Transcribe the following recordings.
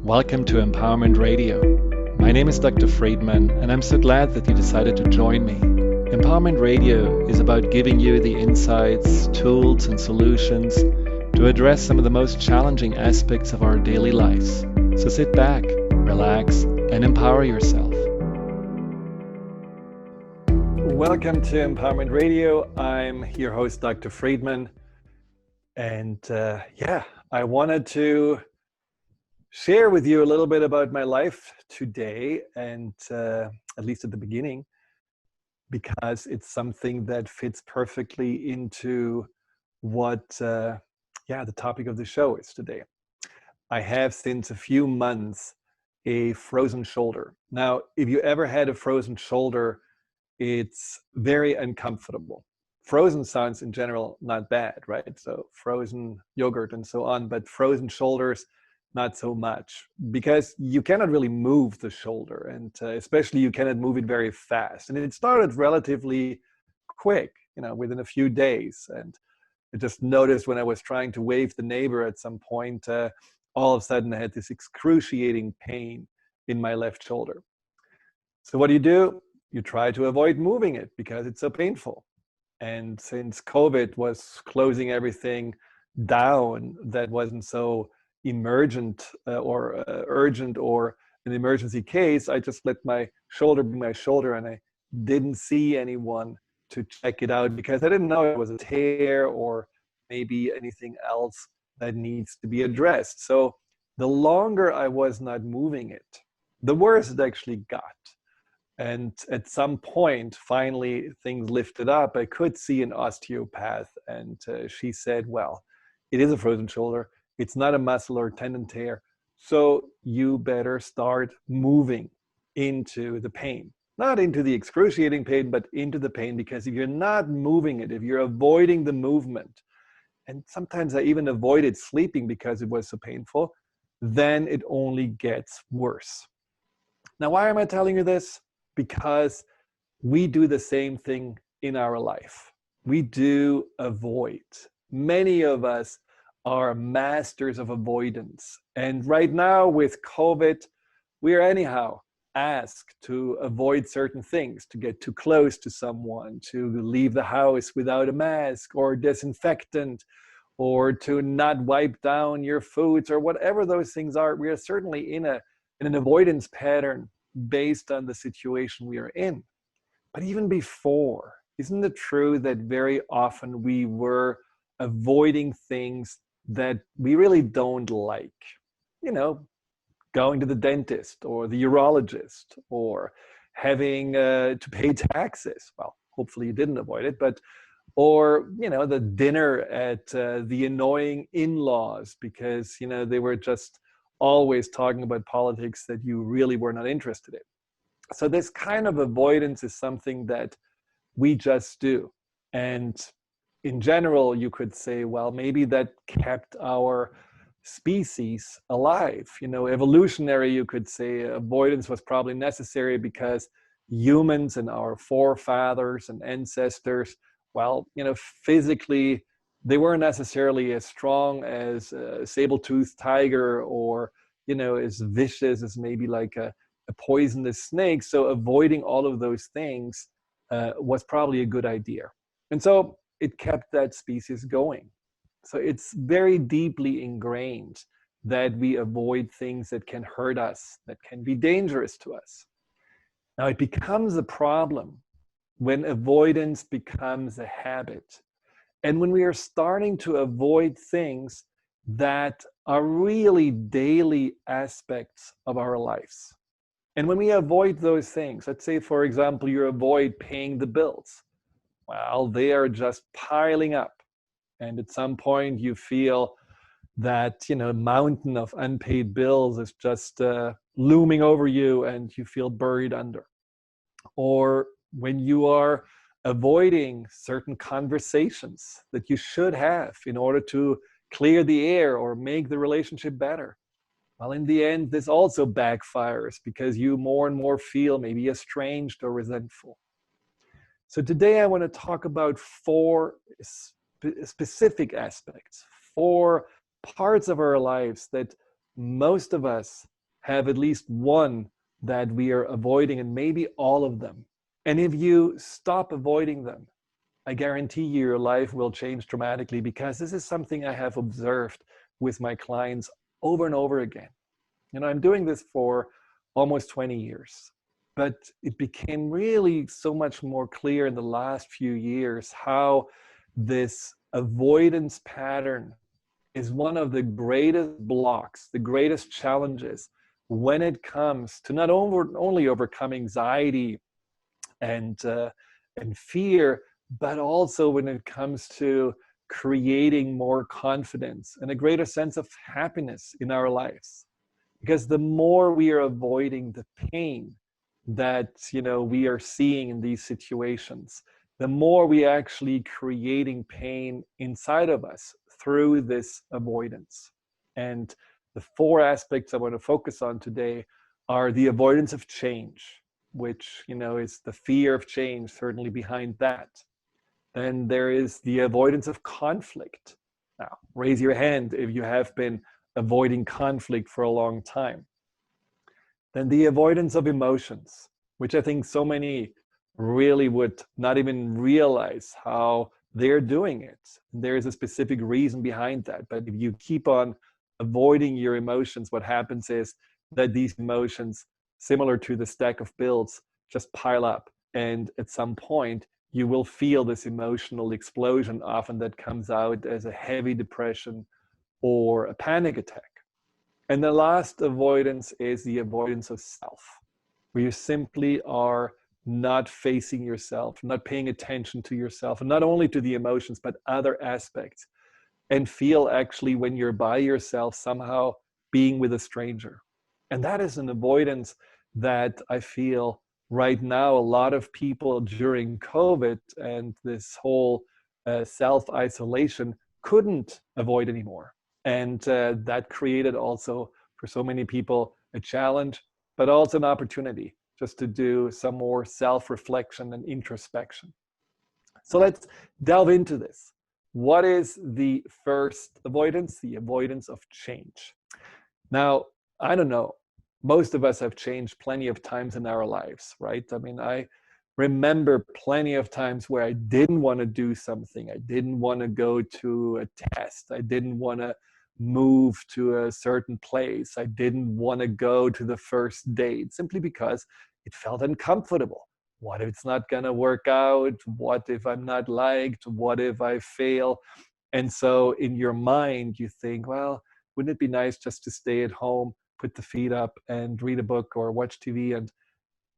Welcome to Empowerment Radio. My name is Dr. Friedemann, and I'm so glad that you decided to join me. Empowerment Radio is about giving you the insights, tools, and solutions to address some of the most challenging aspects of our daily lives. So sit back, relax, and empower yourself. Welcome to Empowerment Radio. I'm your host, Dr. Friedemann. And I wanted to share with you a little bit about my life today, and at least at the beginning, because it's something that fits perfectly into what the topic of the show is today. I have since a few months a frozen shoulder. Now, if you ever had a frozen shoulder, it's very uncomfortable. Frozen sounds in general not bad, right? So frozen yogurt and so on, but frozen shoulders, not so much, because you cannot really move the shoulder, and especially you cannot move it very fast. And it started relatively quick, within a few days. And I just noticed when I was trying to wave the neighbor at some point, all of a sudden I had this excruciating pain in my left shoulder. So what do? You try to avoid moving it because it's so painful. And since COVID was closing everything down that wasn't so emergent or urgent or an emergency case, I just let my shoulder be my shoulder, and I didn't see anyone to check it out because I didn't know it was a tear or maybe anything else that needs to be addressed. So the longer I was not moving it, the worse it actually got. And at some point, finally, things lifted up. I could see an osteopath, and she said, well, it is a frozen shoulder. It's not a muscle or tendon tear. So you better start moving into the pain. Not into the excruciating pain, but into the pain, because if you're not moving it, if you're avoiding the movement, and sometimes I even avoided sleeping because it was so painful, then it only gets worse. Now, why am I telling you this? Because we do the same thing in our life. We do avoid. Many of us are masters of avoidance. And right now with COVID, we are anyhow asked to avoid certain things, to get too close to someone, to leave the house without a mask or disinfectant, or to not wipe down your foods, or whatever those things are. We are certainly in an avoidance pattern based on the situation we are in. But even before, isn't it true that very often we were avoiding things that we really don't like? Going to the dentist or the urologist, or having to pay taxes. Well, hopefully you didn't avoid it, or the dinner at the annoying in-laws, because they were just always talking about politics that you really were not interested in. So this kind of avoidance is something that we just do. And in general, you could say, well, maybe that kept our species alive. Evolutionary, you could say avoidance was probably necessary because humans and our forefathers and ancestors, physically, they weren't necessarily as strong as a saber-toothed tiger, or, as vicious as maybe like a poisonous snake. So avoiding all of those things was probably a good idea. And so it kept that species going. So it's very deeply ingrained that we avoid things that can hurt us, that can be dangerous to us. Now, it becomes a problem when avoidance becomes a habit. And when we are starting to avoid things that are really daily aspects of our lives. And when we avoid those things, let's say, for example, you avoid paying the bills. Well, they are just piling up. And at some point you feel that, mountain of unpaid bills is just looming over you, and you feel buried under. Or when you are avoiding certain conversations that you should have in order to clear the air or make the relationship better. Well, in the end, this also backfires because you more and more feel maybe estranged or resentful. So today I want to talk about four specific aspects, four parts of our lives that most of us have at least one that we are avoiding, and maybe all of them. And if you stop avoiding them, I guarantee you your life will change dramatically, because this is something I have observed with my clients over and over again. You know, I'm doing this for almost 20 years, but it became really so much more clear in the last few years how this avoidance pattern is one of the greatest blocks, the greatest challenges when it comes to not only overcoming anxiety and fear, but also when it comes to creating more confidence and a greater sense of happiness in our lives. Because the more we are avoiding the pain that we are seeing in these situations, the more we actually creating pain inside of us through this avoidance. And the four aspects I want to focus on today are the avoidance of change, which is the fear of change certainly behind that. Then there is the avoidance of conflict. Now, raise your hand if you have been avoiding conflict for a long time. Then the avoidance of emotions, which I think so many really would not even realize how they're doing it. There is a specific reason behind that. But if you keep on avoiding your emotions, what happens is that these emotions, similar to the stack of bills, just pile up. And at some point, you will feel this emotional explosion, often that comes out as a heavy depression or a panic attack. And the last avoidance is the avoidance of self, where you simply are not facing yourself, not paying attention to yourself, and not only to the emotions, but other aspects, and feel actually when you're by yourself somehow being with a stranger. And that is an avoidance that I feel right now a lot of people during COVID and this whole self-isolation couldn't avoid anymore. And that created also for so many people a challenge, but also an opportunity just to do some more self-reflection and introspection. So let's delve into this. What is the first avoidance? The avoidance of change. Now, I don't know, most of us have changed plenty of times in our lives, right? I mean, I remember plenty of times where I didn't want to do something. I didn't want to go to a test. I didn't want to move to a certain place. I didn't want to go to the first date simply because it felt uncomfortable. What if it's not going to work out? What if I'm not liked? What if I fail? And so in your mind, you think, well, wouldn't it be nice just to stay at home, put the feet up and read a book or watch TV?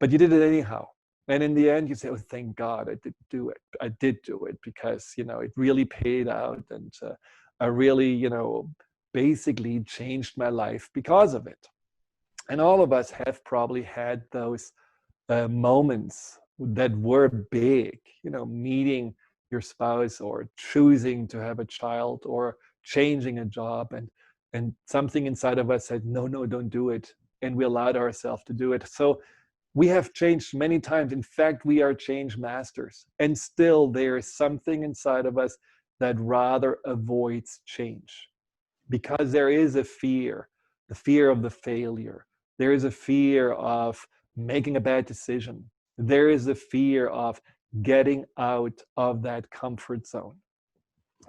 But you did it anyhow. And in the end, you say, oh, thank God I did do it. I did do it because, it really paid out. And I really, basically changed my life because of it. And all of us have probably had those moments that were big, meeting your spouse or choosing to have a child or changing a job. And something inside of us said, no, don't do it. And we allowed ourselves to do it. So we have changed many times. In fact, we are change masters. And still there is something inside of us that rather avoids change. Because there is a fear, the fear of the failure. There is a fear of making a bad decision. There is a fear of getting out of that comfort zone.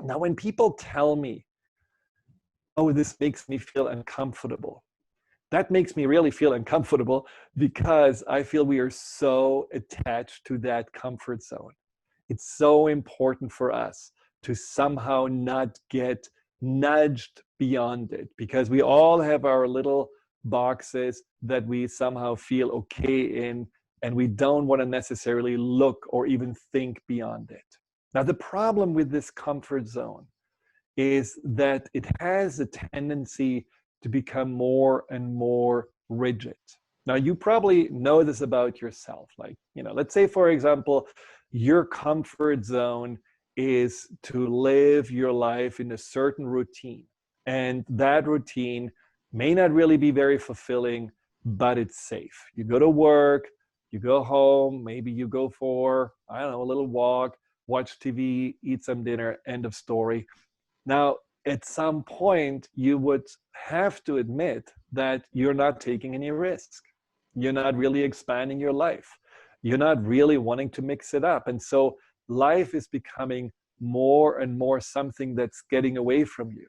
Now, when people tell me, oh, this makes me feel uncomfortable, that makes me really feel uncomfortable because I feel we are so attached to that comfort zone. It's so important for us to somehow not get nudged beyond it, because we all have our little boxes that we somehow feel okay in, and we don't want to necessarily look or even think beyond it. Now, the problem with this comfort zone is that it has a tendency to become more and more rigid. Now, you probably know this about yourself. Like, let's say, for example, your comfort zone is to live your life in a certain routine. And that routine may not really be very fulfilling, but it's safe. You go to work, you go home, maybe you go for, I don't know, a little walk, watch TV, eat some dinner, end of story. Now, at some point you would have to admit that you're not taking any risk. You're not really expanding your life. You're not really wanting to mix it up. And so life is becoming more and more something that's getting away from you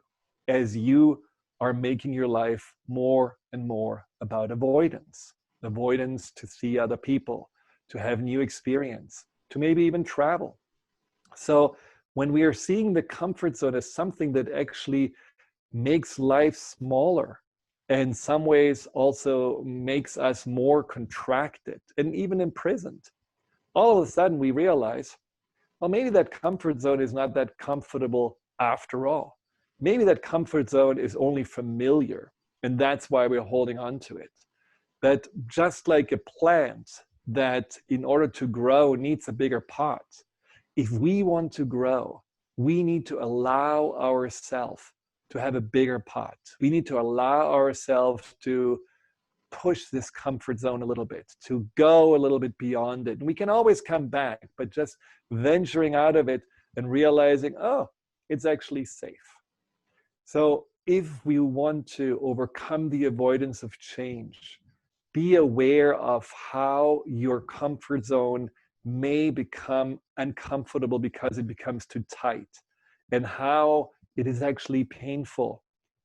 as you are making your life more and more about avoidance. Avoidance to see other people, to have new experience, to maybe even travel. So when we are seeing the comfort zone as something that actually makes life smaller, and in some ways also makes us more contracted and even imprisoned, all of a sudden we realize, well, maybe that comfort zone is not that comfortable after all. Maybe that comfort zone is only familiar, and that's why we're holding on to it. That just like a plant that in order to grow needs a bigger pot, if we want to grow, we need to allow ourselves to have a bigger pot. We need to allow ourselves to push this comfort zone a little bit, to go a little bit beyond it. And we can always come back, but just venturing out of it and realizing, oh, it's actually safe. So if we want to overcome the avoidance of change, be aware of how your comfort zone may become uncomfortable because it becomes too tight, and how it is actually painful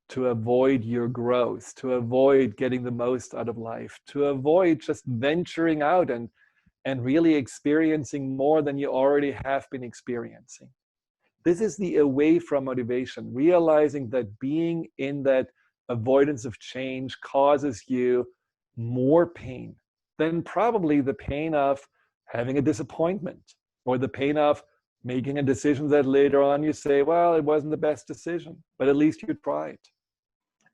to avoid your growth, to avoid getting the most out of life, to avoid just venturing out and really experiencing more than you already have been experiencing. This is the away from motivation, realizing that being in that avoidance of change causes you more pain than probably the pain of having a disappointment, or the pain of making a decision that later on you say, well, it wasn't the best decision, but at least you tried.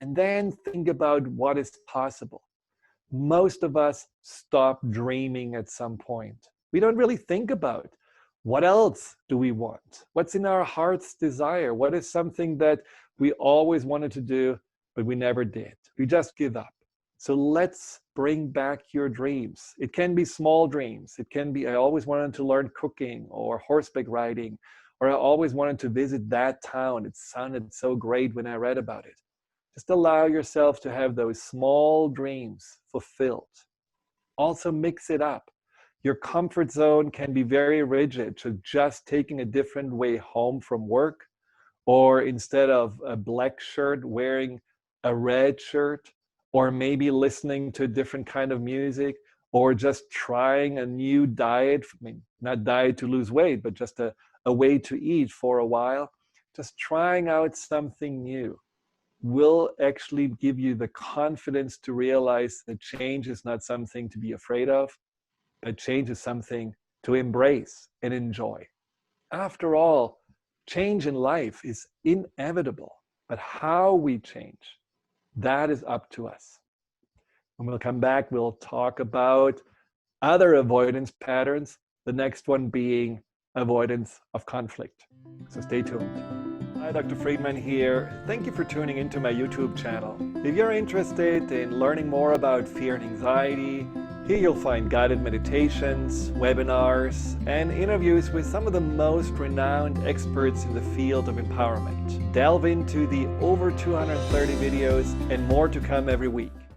And then think about what is possible. Most of us stop dreaming at some point. We don't really think about what else do we want? What's in our heart's desire? What is something that we always wanted to do, but we never did? We just give up. So let's bring back your dreams. It can be small dreams. It can be, I always wanted to learn cooking or horseback riding, or I always wanted to visit that town. It sounded so great when I read about it. Just allow yourself to have those small dreams fulfilled. Also mix it up. Your comfort zone can be very rigid, so just taking a different way home from work, or instead of a black shirt, wearing a red shirt, or maybe listening to a different kind of music, or just trying a new diet. I mean, not diet to lose weight, but just a way to eat for a while. Just trying out something new will actually give you the confidence to realize that change is not something to be afraid of, but change is something to embrace and enjoy. After all, change in life is inevitable, but how we change, that is up to us. When we'll come back, we'll talk about other avoidance patterns, the next one being avoidance of conflict. So stay tuned. Hi, Dr. Friedemann here. Thank you for tuning into my YouTube channel. If you're interested in learning more about fear and anxiety, here you'll find guided meditations, webinars, and interviews with some of the most renowned experts in the field of empowerment. Delve into the over 230 videos and more to come every week.